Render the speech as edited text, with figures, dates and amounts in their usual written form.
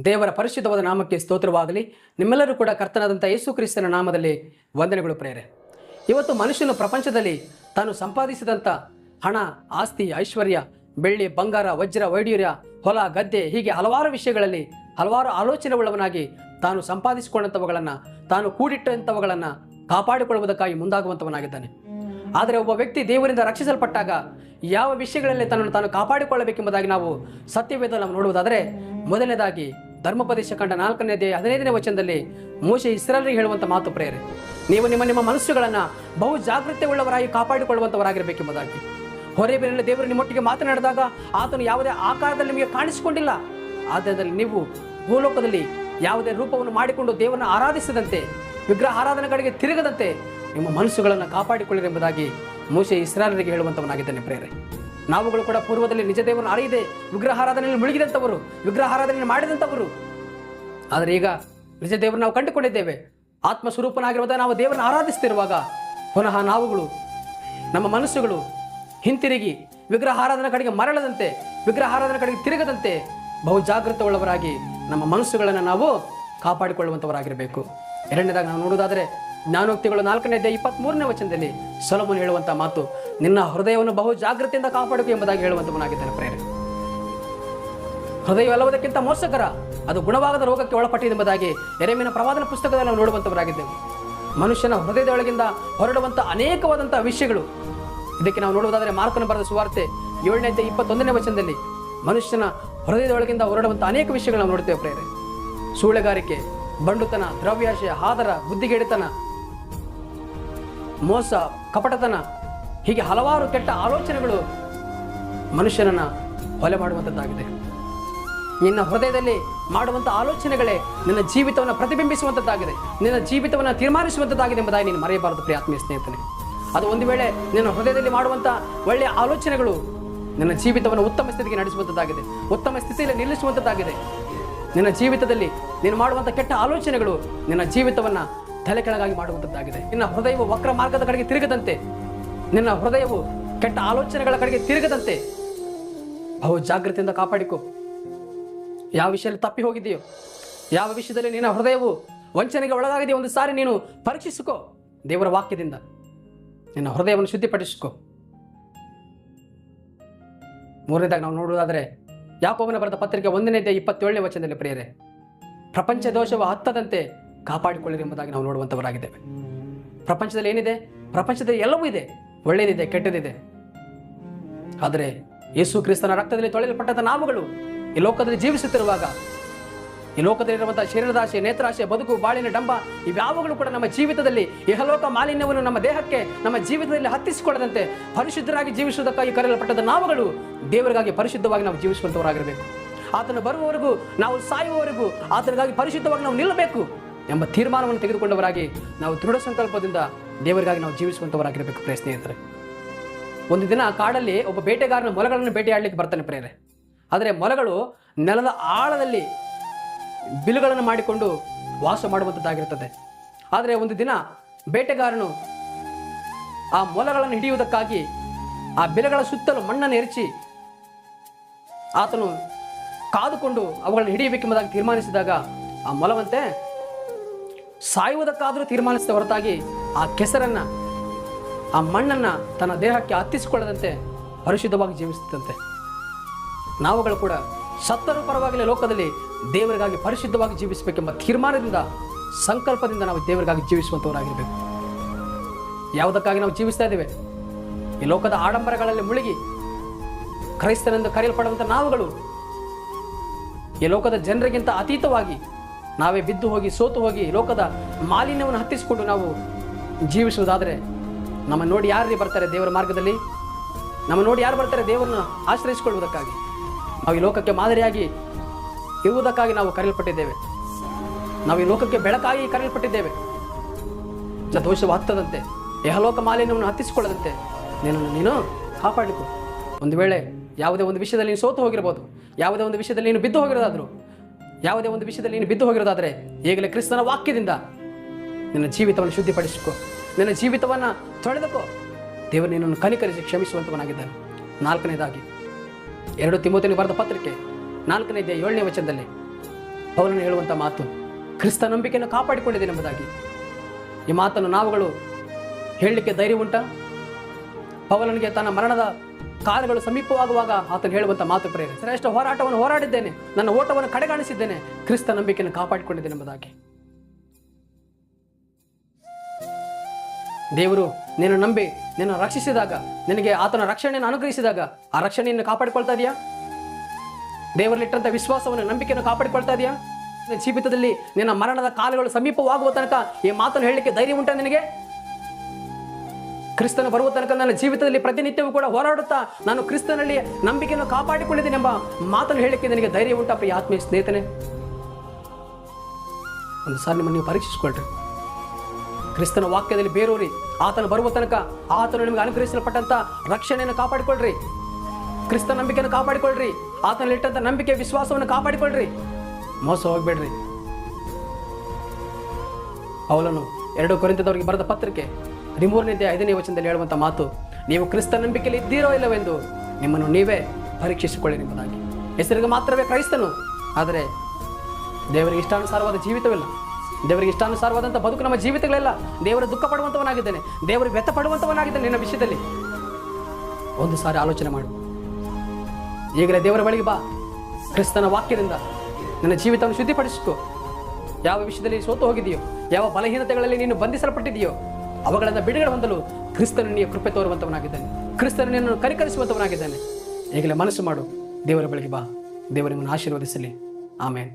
ದೇವರ ಪರಿಶುದ್ಧವಾದ ನಾಮಕ್ಕೆ ಸ್ತೋತ್ರವಾಗಲಿ. ನಿಮ್ಮೆಲ್ಲರೂ ಕೂಡ ಕರ್ತನಾದಂಥ ಯೇಸು ಕ್ರಿಸ್ತನ ನಾಮದಲ್ಲಿ ವಂದನೆಗಳು ಪ್ರೇರೆ. ಇವತ್ತು ಮನುಷ್ಯನು ಪ್ರಪಂಚದಲ್ಲಿ ತಾನು ಸಂಪಾದಿಸಿದಂಥ ಹಣ, ಆಸ್ತಿ, ಐಶ್ವರ್ಯ, ಬೆಳ್ಳಿ, ಬಂಗಾರ, ವಜ್ರ, ವೈಡೂರ್ಯ, ಹೊಲ, ಗದ್ದೆ, ಹೀಗೆ ಹಲವಾರು ವಿಷಯಗಳಲ್ಲಿ ಹಲವಾರು ಆಲೋಚನೆಯುಳ್ಳವನಾಗಿ ತಾನು ಸಂಪಾದಿಸಿಕೊಂಡಂಥವುಗಳನ್ನು, ತಾನು ಕೂಡಿಟ್ಟಂಥವುಗಳನ್ನು ಕಾಪಾಡಿಕೊಳ್ಳುವುದಕ್ಕಾಗಿ ಮುಂದಾಗುವಂಥವನಾಗಿದ್ದಾನೆ. ಆದರೆ ಒಬ್ಬ ವ್ಯಕ್ತಿ ದೇವರಿಂದ ರಕ್ಷಿಸಲ್ಪಟ್ಟಾಗ ಯಾವ ವಿಷಯಗಳಲ್ಲಿ ತನ್ನನ್ನು ತಾನು ಕಾಪಾಡಿಕೊಳ್ಳಬೇಕೆಂಬುದಾಗಿ ನಾವು ಸತ್ಯವೇದ ನಾವು ನೋಡುವುದಾದರೆ, ಮೊದಲನೇದಾಗಿ ಧರ್ಮೋಪದೇಶ ಕಂಡ 4ನೇ ಅಧ್ಯಾಯ 15ನೇ ವಚನದಲ್ಲಿ ಮೋಶೆ ಇಸ್ರಾಯೇಲರಿಗೆ ಹೇಳುವಂಥ ಮಾತು ಪ್ರೇರೆ, ನೀವು ನಿಮ್ಮ ಮನಸ್ಸುಗಳನ್ನು ಬಹು ಜಾಗೃತಿ ಉಳ್ಳವರಾಗಿ ಕಾಪಾಡಿಕೊಳ್ಳುವಂಥವರಾಗಿರಬೇಕೆಂಬುದಾಗಿ. ಹೊರೆಬೇರಿನಲ್ಲಿ ದೇವರು ನಿಮ್ಮೊಟ್ಟಿಗೆ ಮಾತನಾಡಿದಾಗ ಆತನು ಯಾವುದೇ ಆಕಾರದಲ್ಲಿ ನಿಮಗೆ ಕಾಣಿಸಿಕೊಂಡಿಲ್ಲ. ಆದ್ದರಿಂದ ನೀವು ಭೂಲೋಕದಲ್ಲಿ ಯಾವುದೇ ರೂಪವನ್ನು ಮಾಡಿಕೊಂಡು ದೇವರನ್ನು ಆರಾಧಿಸದಂತೆ, ವಿಗ್ರಹ ಆರಾಧನೆಗಳಿಗೆ ತಿರುಗದಂತೆ ನಿಮ್ಮ ಮನಸ್ಸುಗಳನ್ನು ಕಾಪಾಡಿಕೊಳ್ಳಿರೆಂಬುದಾಗಿ ಮೋಶೆ ಇಸ್ರಾಯೇಲರಿಗೆ ಹೇಳುವಂಥವನಾಗಿದ್ದಾನೆ ಪ್ರೇರೆ. ನಾವುಗಳು ಕೂಡ ಪೂರ್ವದಲ್ಲಿ ನಿಜ ದೇವರನ್ನು ಅರಿಯದೆ ವಿಗ್ರಹ ಆರಾಧನೆಯಲ್ಲಿ ಮುಳುಗಿದಂಥವರು, ವಿಗ್ರಹ ಆರಾಧನೆ ಮಾಡಿದಂಥವರು. ಆದರೆ ಈಗ ನಿಜ ದೇವರನ್ನು ನಾವು ಕಂಡುಕೊಂಡಿದ್ದೇವೆ. ಆತ್ಮ ಸ್ವರೂಪನಾಗಿರುವಾಗ ನಾವು ದೇವರನ್ನು ಆರಾಧಿಸ್ತಿರುವಾಗ ಪುನಃ ನಾವುಗಳು ನಮ್ಮ ಮನಸ್ಸುಗಳು ಹಿಂತಿರುಗಿ ವಿಗ್ರಹ ಆರಾಧನೆ ಕಡೆಗೆ ಮರಳದಂತೆ, ವಿಗ್ರಹ ಆರಾಧನೆ ಕಡೆಗೆ ತಿರುಗದಂತೆ ಬಹು ಜಾಗೃತವುಳ್ಳವರಾಗಿ ನಮ್ಮ ಮನಸ್ಸುಗಳನ್ನು ನಾವು ಕಾಪಾಡಿಕೊಳ್ಳುವಂಥವರಾಗಿರಬೇಕು. ಎರಡನೇದಾಗಿ ನಾವು ನೋಡುವುದಾದರೆ ಜ್ಞಾನೋಕ್ತಿಗಳು 4ನೇ ಅಧ್ಯಾಯ 23ನೇ ವಚನದಲ್ಲಿ ಸೊಲೊಮೋನ ಹೇಳುವಂಥ ಮಾತು, ನಿನ್ನ ಹೃದಯವನ್ನು ಬಹು ಜಾಗೃತಿಯಿಂದ ಕಾಪಾಡಬೇಕು ಎಂಬುದಾಗಿ ಹೇಳುವಂಥವನಾಗಿದ್ದಾನೆ ಪ್ರೇರೆ. ಹೃದಯ ಎಲ್ಲವುದಕ್ಕಿಂತ ಮೋಸಕರ, ಅದು ಗುಣವಾಗದ ರೋಗಕ್ಕೆ ಒಳಪಟ್ಟಿದೆ ಎಂಬುದಾಗಿ ಯೆರೆಮೀಯನ ಪ್ರವಾದನ ಪುಸ್ತಕದಲ್ಲಿ ನಾವು ನೋಡುವಂಥವರಾಗಿದ್ದೇವೆ. ಮನುಷ್ಯನ ಹೃದಯದೊಳಗಿಂದ ಹೊರಡುವಂಥ ಅನೇಕವಾದಂಥ ವಿಷಯಗಳು. ಇದಕ್ಕೆ ನಾವು ನೋಡುವುದಾದರೆ ಮಾರ್ಕನ ಬರೆದ ಸುವಾರ್ತೆ 7ನೇ ಅಧ್ಯಾಯ 21ನೇ ವಚನದಲ್ಲಿ ಮನುಷ್ಯನ ಹೃದಯದೊಳಗಿಂದ ಹೊರಡುವಂಥ ಅನೇಕ ವಿಷಯಗಳು ನಾವು ನೋಡ್ತೇವೆ ಪ್ರೇರೆ. ಸೂಳೆಗಾರಿಕೆ, ಬಂಡುತನ, ದ್ರವ್ಯಾಶಯ, ಹಾದರ, ಬುದ್ಧಿಗೆಡಿತನ, ಮೋಸ, ಕಪಟತನ, ಹೀಗೆ ಹಲವಾರು ಕೆಟ್ಟ ಆಲೋಚನೆಗಳು ಮನುಷ್ಯನನ್ನ ಹೊಲೆ ಮಾಡುವಂಥದ್ದಾಗಿದೆ. ನಿನ್ನ ಹೃದಯದಲ್ಲಿ ಮಾಡುವಂಥ ಆಲೋಚನೆಗಳೇ ನಿನ್ನ ಜೀವಿತವನ್ನು ಪ್ರತಿಬಿಂಬಿಸುವಂಥದ್ದಾಗಿದೆ, ನಿನ್ನ ಜೀವಿತವನ್ನು ತೀರ್ಮಾನಿಸುವಂಥದ್ದಾಗಿದೆ ಎಂಬುದಾಗಿ ನೀನು ಮರೆಯಬಾರದು ಪ್ರಿಯ ಆತ್ಮೀಯ ಸ್ನೇಹಿತನೇ. ಅದು ಒಂದು ವೇಳೆ ನಿನ್ನ ಹೃದಯದಲ್ಲಿ ಮಾಡುವಂಥ ಒಳ್ಳೆಯ ಆಲೋಚನೆಗಳು ನಿನ್ನ ಜೀವಿತವನ್ನು ಉತ್ತಮ ಸ್ಥಿತಿಗೆ ನಡೆಸುವಂಥದ್ದಾಗಿದೆ, ಉತ್ತಮ ಸ್ಥಿತಿಯಲ್ಲಿ ನಿಲ್ಲಿಸುವಂಥದ್ದಾಗಿದೆ. ನಿನ್ನ ಜೀವಿತದಲ್ಲಿ ನೀನು ಮಾಡುವಂಥ ಕೆಟ್ಟ ಆಲೋಚನೆಗಳು ನಿನ್ನ ಜೀವಿತವನ್ನು ತಲೆ ಕೆಳಗಾಗಿ ಮಾಡುವಂಥದ್ದಾಗಿದೆ. ನಿನ್ನ ಹೃದಯವು ವಕ್ರ ಮಾರ್ಗದ ಕಡೆಗೆ ತಿರುಗದಂತೆ, ನಿನ್ನ ಹೃದಯವು ಕೆಟ್ಟ ಆಲೋಚನೆಗಳ ಕಡೆಗೆ ತಿರುಗದಂತೆ ಬಹು ಜಾಗೃತಿಯಿಂದ ಕಾಪಾಡಿಕೊ. ಯಾವ ವಿಷಯದಲ್ಲಿ ತಪ್ಪಿ ಹೋಗಿದೆಯೋ, ಯಾವ ವಿಷಯದಲ್ಲಿ ನಿನ್ನ ಹೃದಯವು ವಂಚನೆಗೆ ಒಳಗಾಗಿದೆಯೋ ಒಂದು ಸಾರಿ ನೀನು ಪರೀಕ್ಷಿಸಿಕೋ. ದೇವರ ವಾಕ್ಯದಿಂದ ನಿನ್ನ ಹೃದಯವನ್ನು ಶುದ್ಧಿಪಡಿಸಿಕೊ. ಮೂರನೇದಾಗಿ ನಾವು ನೋಡುವುದಾದರೆ ಯಾಕೋಬನ ಬರೆದ ಪತ್ರಿಕೆ 1ನೇ ಅಧ್ಯಾಯ 27ನೇ ವಚನದಲ್ಲಿ ಪ್ರಿಯರೇ, ಪ್ರಪಂಚ ದೋಷವು ಹತ್ತದಂತೆ ಕಾಪಾಡಿಕೊಳ್ಳಿರಿ ಎಂಬುದಾಗಿ ನಾವು ನೋಡುವಂಥವರಾಗಿದ್ದೇವೆ. ಪ್ರಪಂಚದಲ್ಲಿ ಏನಿದೆ? ಪ್ರಪಂಚದಲ್ಲಿ ಎಲ್ಲವೂ ಇದೆ, ಒಳ್ಳೆಯದಿದೆ, ಕೆಟ್ಟದಿದೆ. ಆದರೆ ಯೇಸು ಕ್ರಿಸ್ತನ ರಕ್ತದಲ್ಲಿ ತೊಳೆಯಲ್ಪಟ್ಟಂಥ ನಾವುಗಳು ಈ ಲೋಕದಲ್ಲಿ ಜೀವಿಸುತ್ತಿರುವಾಗ ಈ ಲೋಕದಲ್ಲಿರುವಂಥ ಶರೀರದಾಶೆ, ನೇತ್ರಾಶೆ, ಬದುಕು, ಬಾಳಿನ ಡಂಬ ಇವ್ಯಾವುಗಳು ಕೂಡ ನಮ್ಮ ಜೀವಿತದಲ್ಲಿ ಇಹಲೋಕ ಮಾಲಿನ್ಯವನ್ನು ನಮ್ಮ ದೇಹಕ್ಕೆ, ನಮ್ಮ ಜೀವಿತದಲ್ಲಿ ಹತ್ತಿಸಿಕೊಳ್ಳದಂತೆ ಪರಿಶುದ್ಧರಾಗಿ ಜೀವಿಸುವುದಕ್ಕಾಗಿ ಕರೆಯಲ್ಪಟ್ಟದ ನಾವುಗಳು ದೇವರಿಗಾಗಿ ಪರಿಶುದ್ಧವಾಗಿ ನಾವು ಜೀವಿಸುವಂಥವರಾಗಿರಬೇಕು. ಆತನು ಬರುವವರೆಗೂ, ನಾವು ಸಾಯುವವರೆಗೂ ಆತನಿಗಾಗಿ ಪರಿಶುದ್ಧವಾಗಿ ನಾವು ನಿಲ್ಲಬೇಕು ಎಂಬ ತೀರ್ಮಾನವನ್ನು ತೆಗೆದುಕೊಂಡವರಾಗಿ ನಾವು ದೃಢ ಸಂಕಲ್ಪದಿಂದ ದೇವರಿಗಾಗಿ ನಾವು ಜೀವಿಸುವಂಥವರಾಗಿರಬೇಕು ಪ್ರಿಯ ಸ್ನೇಹಿತರೆ. ಒಂದು ದಿನ ಕಾಡಲ್ಲಿ ಒಬ್ಬ ಬೇಟೆಗಾರನ ಮೊಲಗಳನ್ನು ಬೇಟೆಯಾಡಲಿಕ್ಕೆ ಬರ್ತಾನೆ ಪ್ರೇರೆ. ಆದರೆ ಮೊಲಗಳು ನೆಲದ ಆಳದಲ್ಲಿ ಬಿಲುಗಳನ್ನು ಮಾಡಿಕೊಂಡು ವಾಸ ಮಾಡುವಂಥದ್ದಾಗಿರುತ್ತದೆ. ಆದರೆ ಒಂದು ದಿನ ಬೇಟೆಗಾರನು ಆ ಮೊಲಗಳನ್ನು ಹಿಡಿಯುವುದಕ್ಕಾಗಿ ಆ ಬಿಲಗಳ ಸುತ್ತಲೂ ಮಣ್ಣನ್ನು ಎರಚಿ ಆತನು ಕಾದುಕೊಂಡು ಅವುಗಳನ್ನು ಹಿಡಿಯಬೇಕೆಂಬುದಾಗಿ ತೀರ್ಮಾನಿಸಿದಾಗ ಆ ಮೊಲವಂತೆ ಸಾಯುವುದಕ್ಕಾದರೂ ತೀರ್ಮಾನಿಸಿದ ಹೊರತಾಗಿ ಆ ಕೆಸರನ್ನು, ಆ ಮಣ್ಣನ್ನು ತನ್ನ ದೇಹಕ್ಕೆ ಹತ್ತಿಸಿಕೊಳ್ಳದಂತೆ ಪರಿಶುದ್ಧವಾಗಿ ಜೀವಿಸುತ್ತಂತೆ. ನಾವುಗಳು ಕೂಡ ಸತ್ತರೂ ಪರವಾಗಿಲ್ಲ ಲೋಕದಲ್ಲಿ ದೇವರಿಗಾಗಿ ಪರಿಶುದ್ಧವಾಗಿ ಜೀವಿಸಬೇಕೆಂಬ ತೀರ್ಮಾನದಿಂದ, ಸಂಕಲ್ಪದಿಂದ ನಾವು ದೇವರಿಗಾಗಿ ಜೀವಿಸುವಂಥವರಾಗಿರಬೇಕು. ಯಾವುದಕ್ಕಾಗಿ ನಾವು ಜೀವಿಸ್ತಾ ಇದ್ದೇವೆ? ಈ ಲೋಕದ ಆಡಂಬರಗಳಲ್ಲಿ ಮುಳುಗಿ ಕ್ರೈಸ್ತನೆಂದು ಕರೆಯಲ್ಪಡುವಂಥ ನಾವುಗಳು ಈ ಲೋಕದ ಜನರಿಗಿಂತ ಅತೀತವಾಗಿ ನಾವೇ ಬಿದ್ದು ಹೋಗಿ, ಸೋತು ಹೋಗಿ ಲೋಕದ ಮಾಲಿನ್ಯವನ್ನು ಹತ್ತಿಸಿಕೊಂಡು ನಾವು ಜೀವಿಸುವುದಾದರೆ ನಮ್ಮನ್ನು ನೋಡಿ ಯಾರು ಬರ್ತಾರೆ ದೇವರ ಮಾರ್ಗದಲ್ಲಿ? ನಮ್ಮ ನೋಡಿ ಯಾರು ಬರ್ತಾರೆ ದೇವರನ್ನು ಆಶ್ರಯಿಸಿಕೊಳ್ಳುವುದಕ್ಕಾಗಿ? ನಾವು ಈ ಲೋಕಕ್ಕೆ ಮಾದರಿಯಾಗಿ ಇರುವುದಕ್ಕಾಗಿ ನಾವು ಕರೆಯಲ್ಪಟ್ಟಿದ್ದೇವೆ. ನಾವು ಈ ಲೋಕಕ್ಕೆ ಬೆಳಕಾಗಿ ಕರೆಯಲ್ಪಟ್ಟಿದ್ದೇವೆ. ದೋಷವು ಹತ್ತದಂತೆ, ಯಹಲೋಕ ಮಾಲಿನ್ಯವನ್ನು ಹತ್ತಿಸಿಕೊಳ್ಳದಂತೆ ನೀನು ಕಾಪಾಡಿಕೊ. ಒಂದು ವೇಳೆ ಯಾವುದೇ ಒಂದು ವಿಷಯದಲ್ಲಿ ನೀನು ಸೋತು ಹೋಗಿರ್ಬೋದು, ಯಾವುದೇ ಒಂದು ವಿಷಯದಲ್ಲಿ ನೀನು ಬಿದ್ದು ಹೋಗಿರೋದಾದರೂ, ಯಾವುದೇ ಒಂದು ವಿಷಯದಲ್ಲಿ ನೀನು ಬಿದ್ದು ಹೋಗಿರೋದಾದರೆ ಈಗಲೇ ಕ್ರಿಸ್ತನ ವಾಕ್ಯದಿಂದ ನಿನ್ನ ಜೀವಿತವನ್ನು ಶುದ್ಧಿಪಡಿಸಿಕೊ. ನಿನ್ನ ಜೀವಿತವನ್ನು ತೊಳೆದುಕೋ. ದೇವರು ನಿನ್ನನ್ನು ಕನಿಕರಿಸಿ ಕ್ಷಮಿಸುವಂತವನಾಗಿದ್ದಾನೆ. 4ನೇದಾಗಿ 2 ತಿಮೋಥೆಯನಿಗೆ ಬರೆದ ಪತ್ರಿಕೆ 4ನೇ ಅಧ್ಯಾಯ 7ನೇ ವಚನದಲ್ಲಿ ಪೌಲನು ಹೇಳುವಂಥ ಮಾತು, ಕ್ರಿಸ್ತ ನಂಬಿಕೆಯನ್ನು ಕಾಪಾಡಿಕೊಂಡಿದ್ದೇನೆ ಎಂಬುದಾಗಿ. ಈ ಮಾತನ್ನು ನಾವುಗಳು ಹೇಳಲಿಕ್ಕೆ ಧೈರ್ಯ ಉಂಟಾ? ಪೌಲನಿಗೆ ತನ್ನ ಮರಣದ ಕಾಲಗಳು ಸಮೀಪವಾಗುವಾಗ ಆತನು ಹೇಳುವಂಥ ಮಾತು ಪ್ರೇರೆ, ಶ್ರೇಷ್ಠ ಹೋರಾಟವನ್ನು ಹೋರಾಡಿದ್ದೇನೆ, ನನ್ನ ಓಟವನ್ನು ಕಡೆಗಾಣಿಸಿದ್ದೇನೆ, ಕ್ರಿಸ್ತ ನಂಬಿಕೆಯನ್ನು ಕಾಪಾಡಿಕೊಂಡಿದ್ದೇನೆ ಎಂಬುದಾಗಿ. ದೇವರು ನಿನ್ನ ನಂಬಿ ನಿನ್ನ ರಕ್ಷಿಸಿದಾಗ, ನಿನಗೆ ಆತನ ರಕ್ಷಣೆಯನ್ನು ಅನುಗ್ರಹಿಸಿದಾಗ ಆ ರಕ್ಷಣೆಯನ್ನು ಕಾಪಾಡಿಕೊಳ್ತಾ ಇದೆಯಾ? ದೇವರಲ್ಲಿಟ್ಟಂಥ ವಿಶ್ವಾಸವನ್ನು, ನಂಬಿಕೆಯನ್ನು ಕಾಪಾಡಿಕೊಳ್ತಾ ಇದೆಯಾ? ನಿನ್ನ ಜೀವಿತದಲ್ಲಿ ನಿನ್ನ ಮರಣದ ಕಾಲಗಳು ಸಮೀಪವಾಗುವ ತನಕ ಈ ಮಾತನ್ನು ಹೇಳಲಿಕ್ಕೆ ಧೈರ್ಯ ಉಂಟಾ ನಿನಗೆ? ಕ್ರಿಸ್ತನು ಬರುವ ತನಕ ನನ್ನ ಜೀವಿತದಲ್ಲಿ ಪ್ರತಿನಿತ್ಯವೂ ಕೂಡ ಹೋರಾಡುತ್ತಾ ನಾನು ಕ್ರಿಸ್ತನಲ್ಲಿ ನಂಬಿಕೆಯನ್ನು ಕಾಪಾಡಿಕೊಂಡಿದ್ದೇನೆ ಎಂಬ ಮಾತನ್ನು ಹೇಳಲಿಕ್ಕೆ ನಿನಗೆ ಧೈರ್ಯ ಉಂಟಾ ಪ್ರಿಯ ಆತ್ಮೀಯ ಸ್ನೇಹಿತನೇ? ಒಂದು ಸಾರಿ ನಿಮ್ಮನ್ನು ನೀವು ಪರೀಕ್ಷಿಸಿಕೊಳ್ಳ್ರಿ. ಕ್ರಿಸ್ತನ ವಾಕ್ಯದಲ್ಲಿ ಬೇರೂರಿ ಆತನು ಬರುವ ತನಕ ಆತನು ನಿಮಗೆ ಅನುಗ್ರಹಿಸಲ್ಪಟ್ಟಂತ ರಕ್ಷಣೆಯನ್ನು ಕಾಪಾಡಿಕೊಳ್ಳ್ರಿ. ಕ್ರಿಸ್ತ ನಂಬಿಕೆಯನ್ನು ಕಾಪಾಡಿಕೊಳ್ಳ್ರಿ. ಆತನಲ್ಲಿಟ್ಟಂತ ನಂಬಿಕೆ ವಿಶ್ವಾಸವನ್ನು ಕಾಪಾಡಿಕೊಳ್ಳ್ರಿ. ಮೋಸ ಹೋಗ್ಬೇಡ್ರಿ. ಪೌಲನು 2 ಕೊರಿಂಥದವರಿಗೆ ಬರೆದ ಪತ್ರಿಕೆ 13ನೇ ಅಧ್ಯಾಯ 5ನೇ ವಚನದಲ್ಲಿ ಹೇಳುವಂಥ ಮಾತು, ನೀವು ಕ್ರಿಸ್ತ ನಂಬಿಕೆಯಲ್ಲಿ ಇದ್ದೀರೋ ಇಲ್ಲವೆಂದು ನಿಮ್ಮನ್ನು ನೀವೇ ಪರೀಕ್ಷಿಸಿಕೊಳ್ಳಿ ಎಂಬುದಾಗಿ. ಹೆಸರಿಗೆ ಮಾತ್ರವೇ ಕ್ರೈಸ್ತನು, ಆದರೆ ದೇವರಿಗೆ ಇಷ್ಟಾನುಸಾರವಾದ ಜೀವಿತವಿಲ್ಲ. ದೇವರಿಗೆ ಇಷ್ಟಾನುಸಾರವಾದಂಥ ಬದುಕು ನಮ್ಮ ಜೀವಿತಗಳೆಲ್ಲ. ದೇವರು ದುಃಖ ಪಡುವಂಥವನಾಗಿದ್ದಾನೆ, ದೇವರು ವ್ಯಥ ಪಡುವಂಥವನಾಗಿದ್ದಾನೆ. ನಿನ್ನ ವಿಷಯದಲ್ಲಿ ಒಂದು ಸಾರಿ ಆಲೋಚನೆ ಮಾಡು. ಈಗಲೇ ದೇವರ ಬಳಿಗೆ ಬಾ. ಕ್ರಿಸ್ತನ ವಾಕ್ಯದಿಂದ ನಿನ್ನ ಜೀವಿತವನ್ನು ಶುದ್ಧಿಪಡಿಸಿಕೊ. ಯಾವ ವಿಷಯದಲ್ಲಿ ಸೋತು ಹೋಗಿದೆಯೋ, ಯಾವ ಬಲಹೀನತೆಗಳಲ್ಲಿ ನೀನು ಬಂಧಿಸಲ್ಪಟ್ಟಿದೆಯೋ ಅವುಗಳನ್ನು ಬಿಡುಗಡೆ ಹೊಂದಲು ಕ್ರಿಸ್ತನು ನಿನಗೆ ಕೃಪೆ ತೋರುವಂಥವನಾಗಿದ್ದಾನೆ. ಕ್ರಿಸ್ತನು ನಿನ್ನನ್ನು ಕನಿಕರಿಸುವಂಥವನಾಗಿದ್ದಾನೆ. ಈಗಲೇ ಮನಸ್ಸು ಮಾಡು, ದೇವರ ಬಳಿಗೆ ಬಾ. ದೇವರು ನಿಮ್ಮನ್ನು ಆಶೀರ್ವದಿಸಲಿ. ಆಮೇನ್.